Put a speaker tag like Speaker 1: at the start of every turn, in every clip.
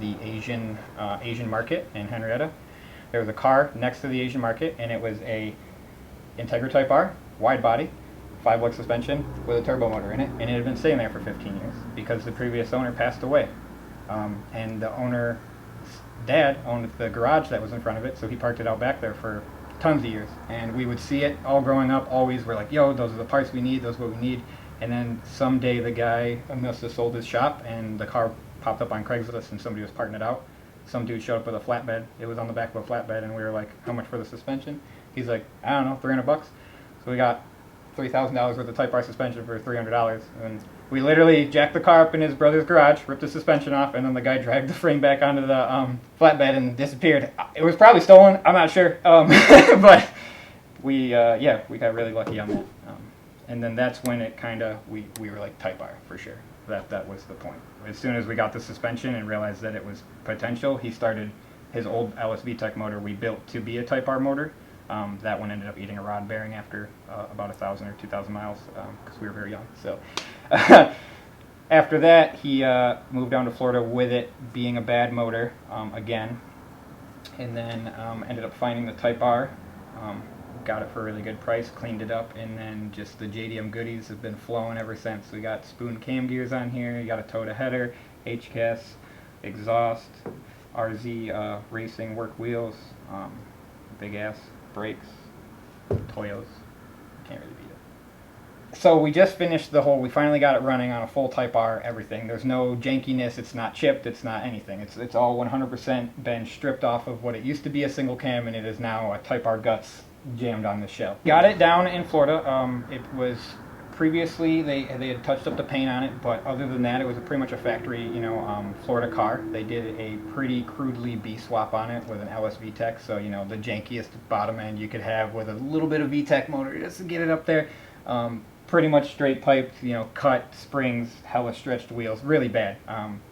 Speaker 1: the Asian market in Henrietta. There was a car next to the Asian market, and it was a Integra Type R, wide body, 5-lug suspension with a turbo motor in it, and it had been sitting there for 15 years because the previous owner passed away. And the owner's dad owned the garage that was in front of it, so he parked it out back there for tons of years. And we would see it all growing up, always. We're like, yo, those are the parts we need, those are what we need. And then someday the guy must have sold his shop, and the car popped up on Craigslist, and somebody was parting it out. Some dude showed up with a flatbed. It was on the back of a flatbed, and we were like, how much for the suspension? He's like, I don't know, $300 bucks. So we got $3,000 worth of Type R suspension for $300. And we literally jacked the car up in his brother's garage, ripped the suspension off, and then the guy dragged the frame back onto the flatbed and disappeared. It was probably stolen, I'm not sure. But we got really lucky on that. And then that's when it kind of, we were like Type R for sure. That was the point. As soon as we got the suspension and realized that it was potential, he started his old LSV Tech motor we built to be a Type R motor. That one ended up eating a rod bearing after about 1,000 or 2,000 miles because we were very young. So after that, he moved down to Florida with it being a bad motor again, and then ended up finding the Type R. Got it for a really good price, cleaned it up, and then just the JDM goodies have been flowing ever since. We got spoon cam gears on here, you got a Toyota header, HCAS, exhaust, RZ racing work wheels, big ass brakes, Toyos. Can't really beat it. So we just finished we finally got it running on a full Type R, everything. There's no jankiness, it's not chipped, it's not anything. It's all 100% been stripped off of what it used to be a single cam, and it is now a Type R guts jammed on the shell. Got it down in Florida. It was previously they had touched up the paint on it, but other than that, it was pretty much a factory, Florida car. They did a pretty crudely B swap on it with an LS VTEC, so the jankiest bottom end you could have with a little bit of VTEC motor just to get it up there. Pretty much straight piped, cut springs, hella stretched wheels, really bad.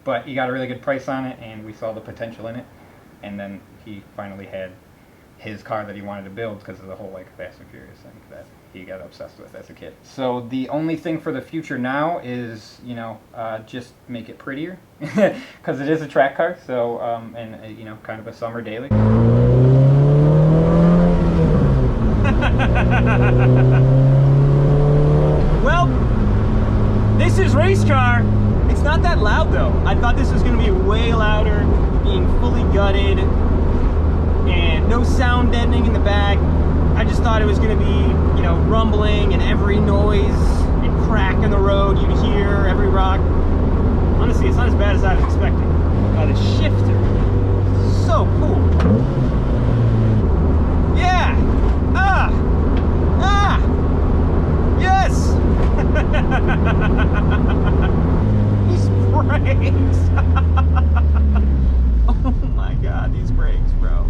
Speaker 1: But he got a really good price on it, and we saw the potential in it. And then he finally had his car that he wanted to build because of the whole Fast and Furious thing that he got obsessed with as a kid. So the only thing for the future now is just make it prettier because it is a track car. So and kind of a summer daily.
Speaker 2: Well, this is race car. It's not that loud though. I thought this was going to be way louder, being fully gutted and no sound deadening in the back. I just thought it was going to be, rumbling and every noise and crack in the road you'd hear, every rock. Honestly, it's not as bad as I was expecting. The shifter, so cool. Yeah! Yes! These brakes! Oh my god, these brakes, bro.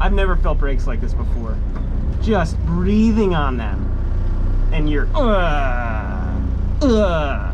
Speaker 2: I've never felt brakes like this before. Just breathing on them. And you're, my god.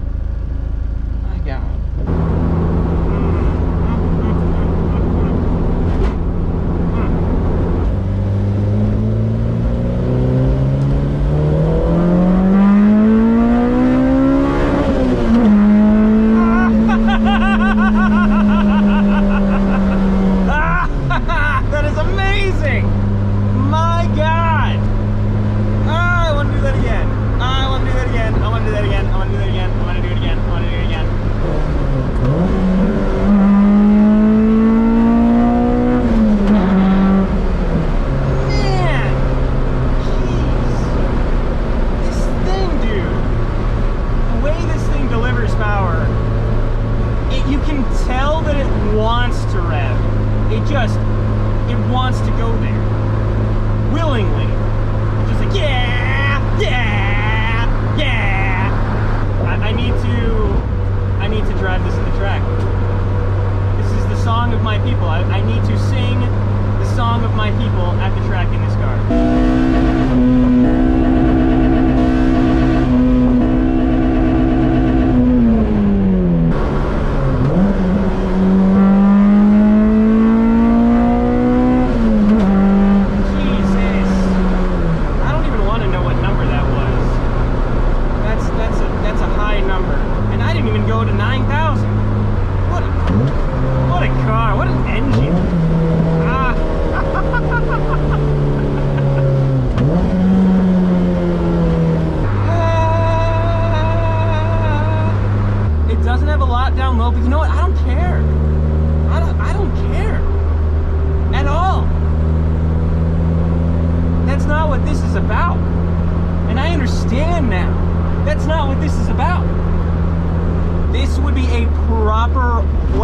Speaker 2: It wants to go there willingly. It's just like, yeah, yeah, yeah. I need to drive this to the track. This is the song of my people. I need to sing the song of my people at the track in this car. That's a high number, and I didn't even go to 9,000. What a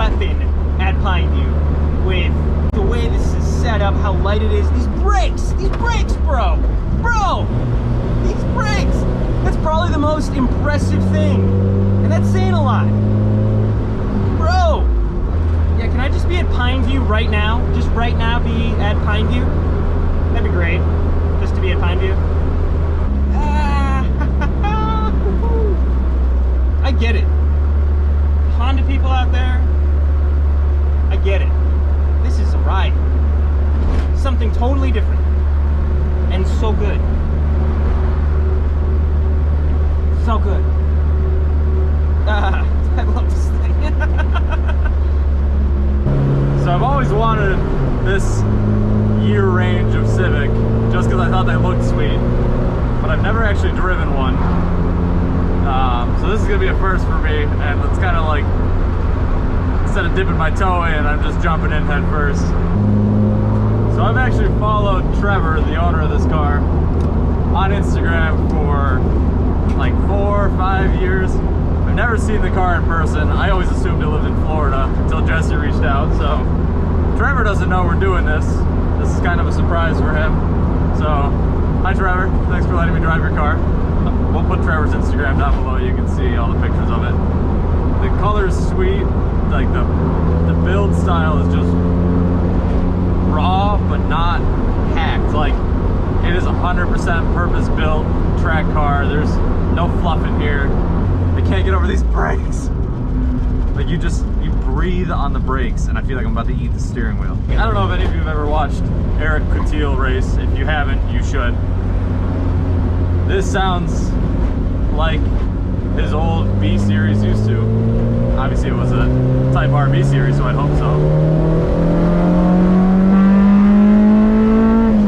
Speaker 2: weapon at Pineview with the way this is set up, how light it is. These brakes, bro, these brakes. That's probably the most impressive thing, and that's saying a lot, bro. Yeah, can I just be at Pineview right now? Just right now, be at Pineview. That'd be great, just to be at Pineview. I get it. Honda people out there, I get it. This is a ride. Something totally different. And so good. So good. I love this thing.
Speaker 3: So I've always wanted this year range of Civic just because I thought they looked sweet, but I've never actually driven one. So this is gonna be a first for me, and it's kind of like, instead of dipping my toe in, I'm just jumping in head first. So I've actually followed Trevor, the owner of this car, on Instagram for like 4 or 5 years. I've never seen the car in person. I always assumed it lived in Florida until Jesse reached out. So Trevor doesn't know we're doing this. This is kind of a surprise for him. So, hi Trevor, thanks for letting me drive your car. We'll put Trevor's Instagram down below. You can see all the pictures of it. The color's sweet. Like the build style is just raw, but not hacked. Like, it is 100% purpose-built track car. There's no fluff in here. I can't get over these brakes. Like, you breathe on the brakes, and I feel like I'm about to eat the steering wheel. I don't know if any of you have ever watched Eric Coutil race. If you haven't, you should. This sounds like his old B series used to. Obviously it was a Type R B series, so I'd hope so.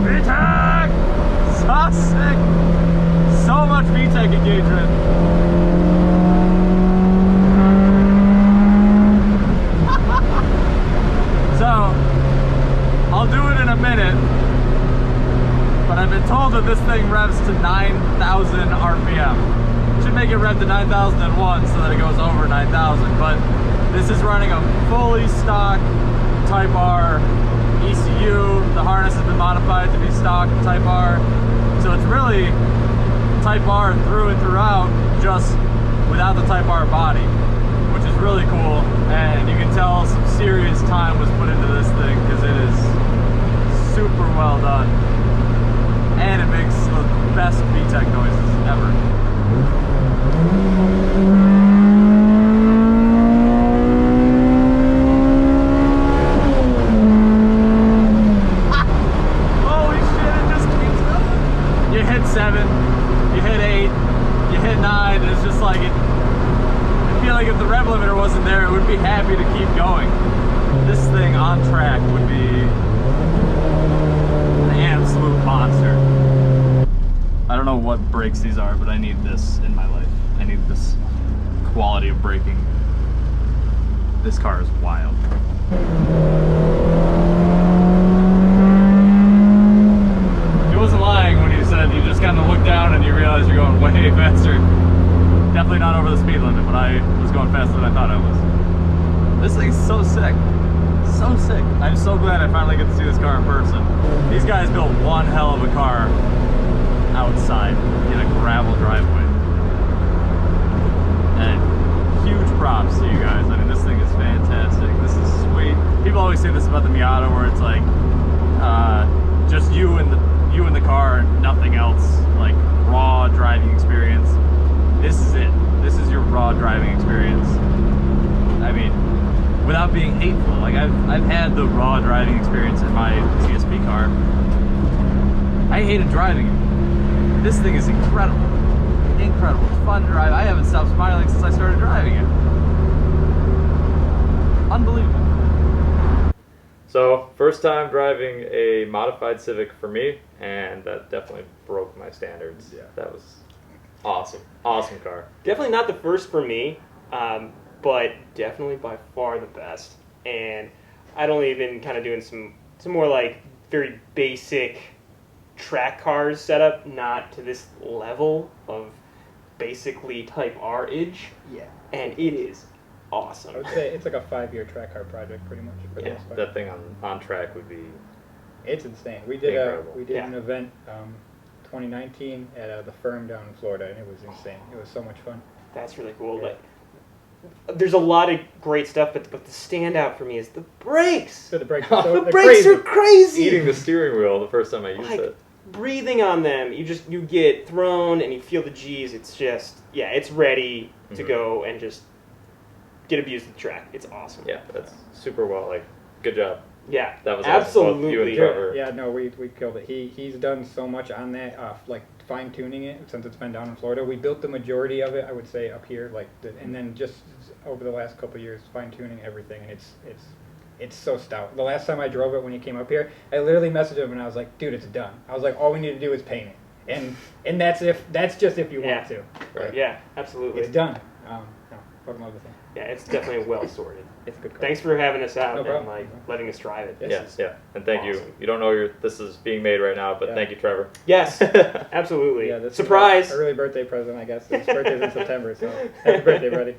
Speaker 3: VTEC! So sick! So much VTEC engagement. So, I'll do it in a minute, but I've been told that this thing revs to 9,000 RPM. Should make it rev to 9,001 so that it goes over 9,000, but this is running a fully stock Type R ECU. The harness has been modified to be stock Type R, so it's really Type R through and throughout, just without the Type R body, which is really cool. And you can tell some serious time was put into this thing because it is super well done, and it makes the best VTEC noises ever. Holy shit, it just keeps going. You hit 7, you hit 8, you hit 9, and it's just like it. I feel like if the rev limiter wasn't there, it would be happy to keep going. This thing on track would be an absolute monster. I don't know what brakes these are, but I need this in my life. I need this quality of braking. This car is wild. He wasn't lying when he said you just kind of look down and you realize you're going way faster. Definitely not over the speed limit, but I was going faster than I thought I was. This thing's so sick. So sick. I'm so glad I finally get to see this car in person. These guys built one hell of a car outside in a gravel driveway. And huge props to you guys. I mean, this thing is fantastic. This is sweet. People always say this about the Miata, where it's like just you and the car and nothing else, like raw driving experience. This is it. This is your raw driving experience. I mean, without being hateful, like I've had the raw driving experience in my TSP car. I hated driving it. This thing is incredible. Incredible. It's fun to drive. I haven't stopped smiling since I started driving it. Unbelievable. So, first time driving a modified Civic for me, and that definitely broke my standards. Yeah. That was awesome. Awesome car.
Speaker 2: Definitely not the first for me, but definitely by far the best. And I'd only been kind of doing some more like very basic track cars setup, not to this level of basically Type R-age.
Speaker 4: Yeah.
Speaker 2: And it is awesome.
Speaker 1: I would say it's like a 5-year track car project, pretty much. For the
Speaker 3: Yeah,
Speaker 1: most part.
Speaker 3: that thing on track would be.
Speaker 1: It's insane. We did
Speaker 3: Incredible.
Speaker 1: an event 2019 at the firm down in Florida, and it was insane. It was so much fun.
Speaker 2: That's really cool.
Speaker 1: Yeah.
Speaker 2: Like, there's a lot of great stuff, but the standout for me is the brakes.
Speaker 1: So the brakes,
Speaker 2: The brakes are crazy.
Speaker 3: Eating the steering wheel the first time I used
Speaker 2: Like,
Speaker 3: it.
Speaker 2: breathing on them, you get thrown and you feel the G's. It's just, yeah, it's ready to go and just get abused at the track. It's awesome.
Speaker 3: Yeah, that's super well. Like, good job.
Speaker 2: Yeah,
Speaker 3: That was awesome.
Speaker 2: absolutely.
Speaker 3: Both you and Trevor.
Speaker 1: Yeah, no, we killed it. He's done so much on that, like fine tuning it since it's been down in Florida. We built the majority of it, I would say, up here, and then just over the last couple of years, fine tuning everything, and it's so stout. The last time I drove it when he came up here, I literally messaged him and I was like, dude, it's done. I was like, all we need to do is paint it, and that's just if you want to.
Speaker 3: Right.
Speaker 2: Yeah, absolutely.
Speaker 1: It's done. No, fucking love the thing.
Speaker 2: Yeah, it's definitely well sorted.
Speaker 1: It's a good car.
Speaker 2: Thanks for having us out
Speaker 1: No
Speaker 2: and
Speaker 1: problem.
Speaker 2: like letting us drive it.
Speaker 3: Yeah. And thank you.
Speaker 2: awesome.
Speaker 3: You don't know this is being made right now, but
Speaker 1: Yeah.
Speaker 3: thank you, Trevor.
Speaker 2: Yes, absolutely.
Speaker 1: Yeah, this
Speaker 2: Surprise!
Speaker 1: is a early birthday present, I guess. His birthday's in September, so happy birthday, buddy.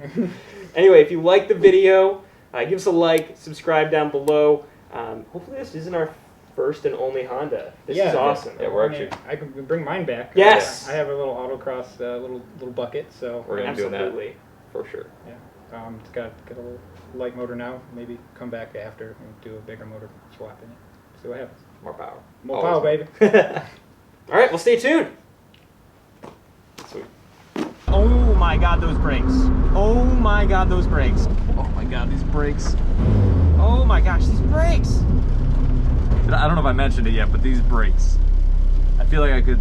Speaker 2: Anyway, if you like the video, give us a like, subscribe down below. Hopefully this isn't our first and only Honda. This is awesome.
Speaker 3: Yeah, we're actually.
Speaker 1: I can bring mine back.
Speaker 2: Yes!
Speaker 1: I have a little autocross, little bucket, so
Speaker 3: We're gonna do that
Speaker 2: Absolutely.
Speaker 3: for sure.
Speaker 1: yeah. It's got a little light motor now. Maybe come back after and do a bigger motor swap in it. See what happens.
Speaker 3: More power.
Speaker 1: More
Speaker 3: Always
Speaker 1: power, baby.
Speaker 2: All right, well, stay tuned.
Speaker 3: Sweet.
Speaker 2: Oh my God, those brakes. Oh my God, those brakes.
Speaker 3: Oh my God, these brakes.
Speaker 2: Oh my gosh, these brakes.
Speaker 3: I don't know if I mentioned it yet, but these brakes. I feel like I could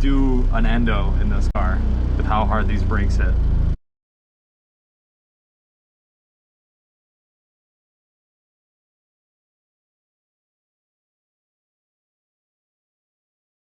Speaker 3: do an endo in this car with how hard these brakes hit.